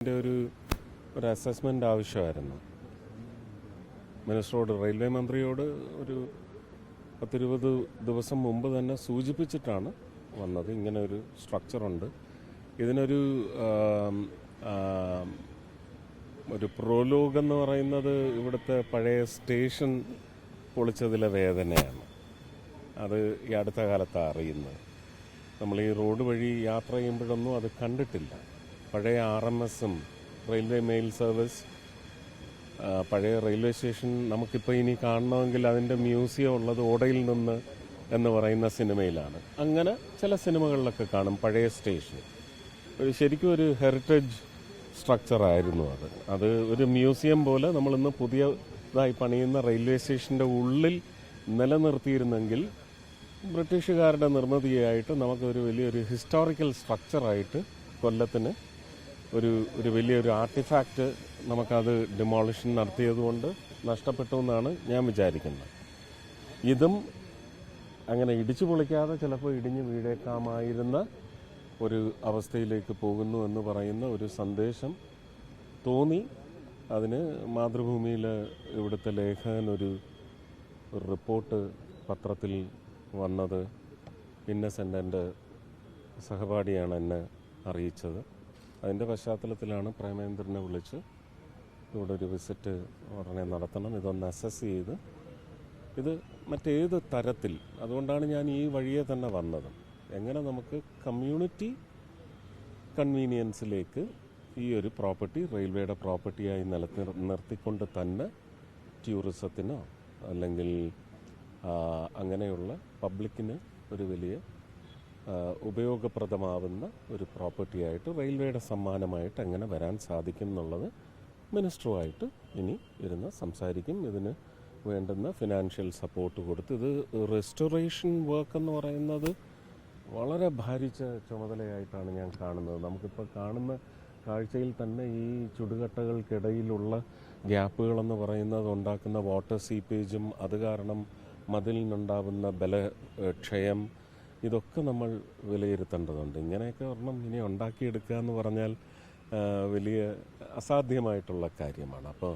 ഒരു അസസ്മെൻ്റ് ആവശ്യമായിരുന്നു. മിനിസ്റ്ററോട്, റെയിൽവേ മന്ത്രിയോട് ഒരു 10-20 ദിവസം മുമ്പ് തന്നെ സൂചിപ്പിച്ചിട്ടാണ് വന്നത്. ഇങ്ങനെ ഒരു സ്ട്രക്ചറുണ്ട്, ഇതിനൊരു ഒരു പ്രോലോഗ് എന്ന് പറയുന്നത് ഇവിടുത്തെ പഴയ സ്റ്റേഷൻ പൊളിച്ചതിലെ വേദനയാണ്. അത് ഈ അടുത്ത കാലത്താണ് അറിയുന്നത്. നമ്മൾ ഈ റോഡ് വഴി യാത്ര ചെയ്യുമ്പോഴൊന്നും അത് കണ്ടിട്ടില്ല. പഴയ RMSഉം റെയിൽവേ മെയിൽ സർവീസ്, പഴയ റെയിൽവേ സ്റ്റേഷൻ നമുക്കിപ്പോൾ ഇനി കാണണമെങ്കിൽ അതിൻ്റെ മ്യൂസിയം ഉള്ളത് ഓടയിൽ നിന്ന് എന്ന് പറയുന്ന സിനിമയിലാണ്. അങ്ങനെ ചില സിനിമകളിലൊക്കെ കാണും പഴയ സ്റ്റേഷൻ. ശരിക്കും ഒരു ഹെറിറ്റേജ് സ്ട്രക്ചറായിരുന്നു അത് ഒരു മ്യൂസിയം പോലെ നമ്മളിന്ന് പുതിയതായി പണിയുന്ന റെയിൽവേ സ്റ്റേഷൻ്റെ ഉള്ളിൽ നിലനിർത്തിയിരുന്നെങ്കിൽ ബ്രിട്ടീഷുകാരുടെ നിർമ്മിതിയായിട്ട് നമുക്കൊരു വലിയൊരു ഹിസ്റ്റോറിക്കൽ സ്ട്രക്ചറായിട്ട് കൊല്ലത്തിന് ഒരു വലിയൊരു ആർട്ടിഫാക്റ്റ് നമുക്കത് ഡിമോളിഷൻ നടത്തിയതുകൊണ്ട് നഷ്ടപ്പെട്ടു എന്നാണ് ഞാൻ വിചാരിക്കുന്നത്. ഇതും അങ്ങനെ ഇടിച്ചു പൊളിക്കാതെ ചിലപ്പോൾ ഇടിഞ്ഞു വീഴേക്കാമായിരുന്ന ഒരു അവസ്ഥയിലേക്ക് പോകുന്നു എന്ന് പറയുന്ന ഒരു സന്ദേശം തോന്നി. അതിന് മാതൃഭൂമിയിൽ ഇവിടുത്തെ ലേഖകൻ ഒരു റിപ്പോർട്ട് പത്രത്തിൽ വന്നത് ഇന്നസെൻ്റ് എൻ്റെ സഹപാഠിയാണ് എന്നെ അറിയിച്ചത്. അതിൻ്റെ പശ്ചാത്തലത്തിലാണ് പ്രേമേന്ദ്രനെ വിളിച്ച് ഇവിടെ ഒരു വിസിറ്റ് ഉടനെ നടത്തണം, ഇതൊന്ന് അസസ് ചെയ്ത് ഇത് മറ്റേത് തരത്തിൽ, അതുകൊണ്ടാണ് ഞാൻ ഈ വഴിയെ തന്നെ വന്നത്, എങ്ങനെ നമുക്ക് കമ്മ്യൂണിറ്റി കൺവീനിയൻസിലേക്ക് ഈ ഒരു പ്രോപ്പർട്ടി റെയിൽവേയുടെ പ്രോപ്പർട്ടിയായി നിർത്തിക്കൊണ്ട് തന്നെ ടൂറിസത്തിനോ അല്ലെങ്കിൽ അങ്ങനെയുള്ള പബ്ലിക്കിന് ഒരു വലിയ ഉപയോഗപ്രദമാവുന്ന ഒരു പ്രോപ്പർട്ടിയായിട്ട് റെയിൽവേയുടെ സമ്മാനമായിട്ട് എങ്ങനെ വരാൻ സാധിക്കും എന്നുള്ളത് മിനിസ്റ്ററുമായിട്ട് ഇനി ഇരുന്ന് സംസാരിക്കും. ഇതിന് വേണ്ടുന്ന ഫിനാൻഷ്യൽ സപ്പോർട്ട് കൊടുത്ത്, ഇത് റെസ്റ്റോറേഷൻ വർക്ക് എന്ന് പറയുന്നത് വളരെ ഭാരിച്ച ചുമതലയായിട്ടാണ് ഞാൻ കാണുന്നത്. നമുക്കിപ്പോൾ കാണുന്ന കാഴ്ചയിൽ തന്നെ ഈ ചുടുകട്ടകൾക്കിടയിലുള്ള ഗ്യാപ്പുകളെന്ന് പറയുന്നത് ഉണ്ടാക്കുന്ന വാട്ടർ സീപ്പേജും അത് കാരണം മതിലിനുണ്ടാവുന്ന ബലക്ഷയം, ഇതൊക്കെ നമ്മൾ വിലയിരുത്തേണ്ടതുണ്ട്. ഇങ്ങനെയൊക്കെ ഒരെണ്ണം ഇനി ഉണ്ടാക്കിയെടുക്കുക എന്ന് പറഞ്ഞാൽ വലിയ അസാധ്യമായിട്ടുള്ള കാര്യമാണ്. അപ്പോൾ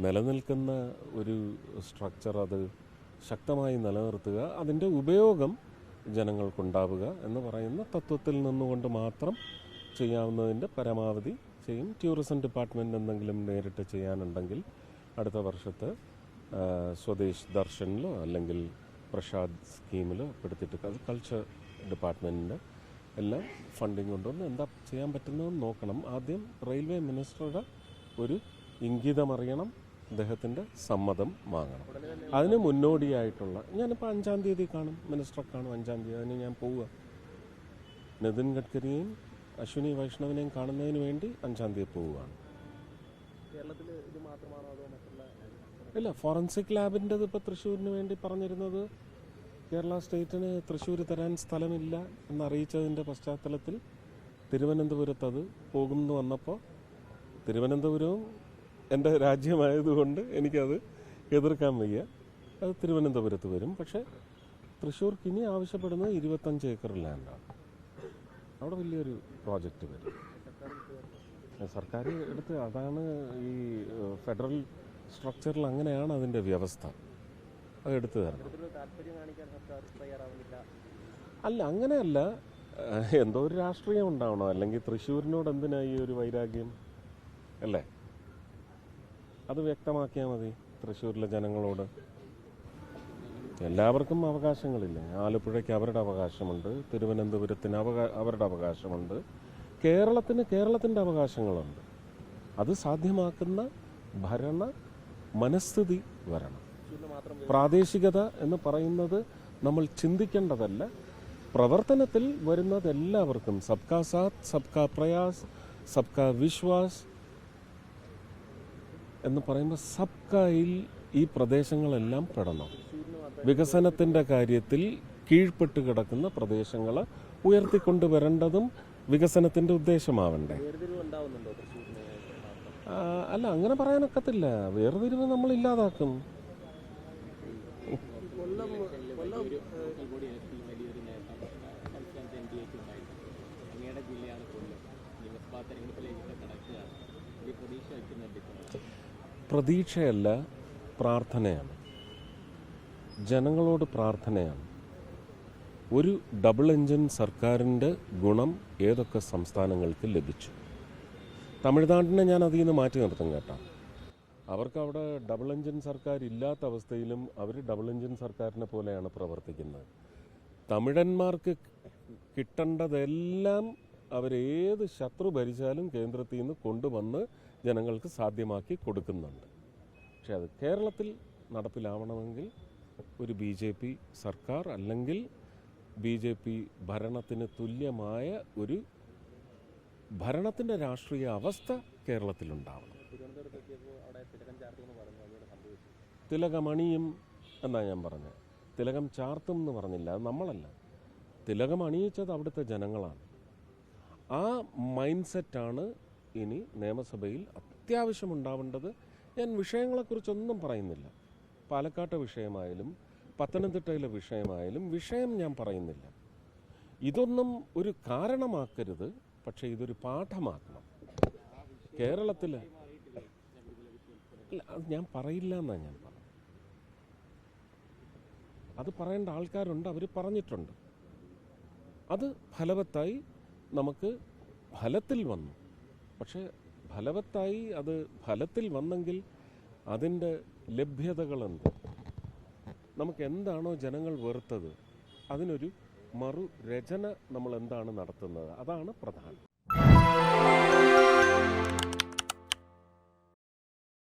നിലനിൽക്കുന്ന ഒരു സ്ട്രക്ചർ അത് ശക്തമായി നിലനിർത്തുക, അതിൻ്റെ ഉപയോഗം ജനങ്ങൾക്കുണ്ടാവുക എന്ന് പറയുന്ന തത്വത്തിൽ നിന്നുകൊണ്ട് മാത്രം ചെയ്യാവുന്നതിൻ്റെ പരമാവധി ചെയ്യും. ടൂറിസം ഡിപ്പാർട്ട്മെൻറ്റ് എന്തെങ്കിലും നേരിട്ട് ചെയ്യാനുണ്ടെങ്കിൽ അടുത്ത വർഷത്തെ സ്വദേശ് ദർശനിലോ അല്ലെങ്കിൽ പ്രസാദ് സ്കീമിലോ പെടുത്തിയിട്ട് അത് കൾച്ചർ ഡിപ്പാർട്ട്മെൻറ്റിൻ്റെ എല്ലാം ഫണ്ടിങ് കൊണ്ടുവന്ന് എന്താ ചെയ്യാൻ പറ്റുന്നതെന്ന് നോക്കണം. ആദ്യം റെയിൽവേ മിനിസ്റ്ററുടെ ഒരു ഇംഗിതമറിയണം, അദ്ദേഹത്തിൻ്റെ സമ്മതം വാങ്ങണം. അതിന് മുന്നോടിയായിട്ടുള്ള, ഞാനിപ്പോൾ 5-ാം തീയതി കാണും, മിനിസ്റ്ററെ കാണും 5-ാം തീയതി. അതിന് ഞാൻ പോവുക, നിതിൻ ഗഡ്കരിയെയും അശ്വിനി വൈഷ്ണവിനെയും കാണുന്നതിന് വേണ്ടി 5-ാം തീയതി പോവുകയാണ്. കേരളത്തിൽ ഇത് മാത്രമാണോ അതോ മറ്റുള്ള? ഇല്ല, ഫോറൻസിക് ലാബിൻ്റെത് ഇപ്പോൾ തൃശ്ശൂരിന് വേണ്ടി പറഞ്ഞിരുന്നത് കേരള സ്റ്റേറ്റിന് തൃശ്ശൂർ തരാൻ സ്ഥലമില്ല എന്നറിയിച്ചതിൻ്റെ പശ്ചാത്തലത്തിൽ തിരുവനന്തപുരത്ത് അത് പോകുമെന്ന് വന്നപ്പോൾ, തിരുവനന്തപുരവും എൻ്റെ രാജ്യമായതുകൊണ്ട് എനിക്കത് എതിർക്കാൻ വയ്യ, അത് തിരുവനന്തപുരത്ത് വരും. പക്ഷേ തൃശ്ശൂർക്ക് ഇനി ആവശ്യപ്പെടുന്നത് 25 ഏക്കർ ലാൻഡാണ്. അവിടെ വലിയൊരു പ്രോജക്റ്റ് വരും, സർക്കാർ എടുത്ത്. അതാണ് ഈ ഫെഡറൽ സ്ട്രക്ചറിൽ അങ്ങനെയാണ് അതിൻ്റെ വ്യവസ്ഥ, അത് എടുത്തു തരണം. അല്ല, അങ്ങനെയല്ല, എന്തോ ഒരു രാഷ്ട്രീയം ഉണ്ടാവണം, അല്ലെങ്കിൽ തൃശ്ശൂരിനോട് എന്തിനാ ഈ ഒരു വൈരാഗ്യം അല്ലേ? അത് വ്യക്തമാക്കിയാൽ മതി തൃശ്ശൂരിലെ ജനങ്ങളോട്. എല്ലാവർക്കും അവകാശങ്ങളില്ലേ? ആലപ്പുഴയ്ക്ക് അവരുടെ അവകാശമുണ്ട്, തിരുവനന്തപുരത്തിന് അവരുടെ അവകാശമുണ്ട്, കേരളത്തിൻ്റെ അവകാശങ്ങളുണ്ട്. അത് സാധ്യമാക്കുന്ന ഭരണ മനസ്ഥിതി വരണം. പ്രാദേശികത എന്ന് പറയുന്നത് നമ്മൾ ചിന്തിക്കേണ്ടതല്ല, പ്രവർത്തനത്തിൽ വരുന്നത് എല്ലാവർക്കും. സബ്കാ സാത്ത്, സബ്കാ പ്രയാസ്, സബ്കാ വിശ്വാസ് എന്ന് പറയുമ്പോൾ സബ്കായിൽ ഈ പ്രദേശങ്ങളെല്ലാം പെടണം. വികസനത്തിൻ്റെ കാര്യത്തിൽ കീഴ്പ്പെട്ട് കിടക്കുന്ന പ്രദേശങ്ങളെ ഉയർത്തിക്കൊണ്ടുവരേണ്ടതും വികസനത്തിൻ്റെ ഉദ്ദേശമാവണ്ടേ? അല്ല, അങ്ങനെ പറയാനൊക്കത്തില്ല. വേർതിരിവ് നമ്മൾ ഇല്ലാതാക്കും. ജില്ലയാണ് കൊല്ലം. നിയമസഭാ തെരഞ്ഞെടുപ്പിലേക്ക് കടക്കുകയാണ്. പ്രതീക്ഷയല്ല, പ്രാർത്ഥനയാണ്. ജനങ്ങളോട് പ്രാർത്ഥനയാണ്. ഒരു ഡബിൾ എഞ്ചിൻ സർക്കാരിൻ്റെ ഗുണം ഏതൊക്കെ സംസ്ഥാനങ്ങൾക്ക് ലഭിച്ചു? തമിഴ്നാടിനെ ഞാൻ അതിൽ നിന്ന് മാറ്റി നിർത്തും കേട്ടോ. അവർക്ക് അവിടെ ഡബിൾ എഞ്ചിൻ സർക്കാർ ഇല്ലാത്ത അവസ്ഥയിലും അവർ ഡബിൾ എഞ്ചിൻ സർക്കാരിനെ പോലെയാണ് പ്രവർത്തിക്കുന്നത്. തമിഴന്മാർക്ക് കിട്ടേണ്ടതെല്ലാം അവരേത് ശത്രു ഭരിച്ചാലും കേന്ദ്രത്തിൽ നിന്ന് കൊണ്ടുവന്ന് ജനങ്ങൾക്ക് സാധ്യമാക്കി കൊടുക്കുന്നുണ്ട്. പക്ഷെ അത് കേരളത്തിൽ നടപ്പിലാവണമെങ്കിൽ ഒരു BJP സർക്കാർ അല്ലെങ്കിൽ BJP ഭരണത്തിന് തുല്യമായ ഒരു ഭരണത്തിൻ്റെ രാഷ്ട്രീയ അവസ്ഥ കേരളത്തിലുണ്ടാവണം. തിലകമണിയും എന്നാ ഞാൻ പറഞ്ഞത്. തിലകം ചാർത്തും എന്ന് പറഞ്ഞില്ല, അത് നമ്മളല്ല. തിലകം അണിയിച്ചത് അവിടുത്തെ ജനങ്ങളാണ്. ആ മൈൻഡ് സെറ്റാണ് ഇനി നിയമസഭയിൽ അത്യാവശ്യം ഉണ്ടാവേണ്ടത്. ഞാൻ വിഷയങ്ങളെക്കുറിച്ചൊന്നും പറയുന്നില്ല. പാലക്കാട്ടെ വിഷയമായാലും പത്തനംതിട്ടയിലെ വിഷയമായാലും വിഷയം ഞാൻ പറയുന്നില്ല. ഇതൊന്നും ഒരു കാരണമാക്കരുത്, പക്ഷേ ഇതൊരു പാഠമാക്കണം. കേരളത്തിൽ അത് ഞാൻ പറയില്ല എന്നാണ് ഞാൻ പറഞ്ഞത്. അത് പറയേണ്ട ആൾക്കാരുണ്ട്, അവർ പറഞ്ഞിട്ടുണ്ട്. അത് ഫലവത്തായി നമുക്ക് ഫലത്തിൽ വന്നു. പക്ഷേ ഫലവത്തായി അത് ഫലത്തിൽ വന്നെങ്കിൽ അതിൻ്റെ ലഭ്യതകളുണ്ട്. നമുക്ക് എന്താണോ ജനങ്ങൾ വെറുത്തത് അതിനൊരു മറുരചന നമ്മൾ എന്താണ് നടത്തുന്നത്, അതാണ് പ്രധാനം.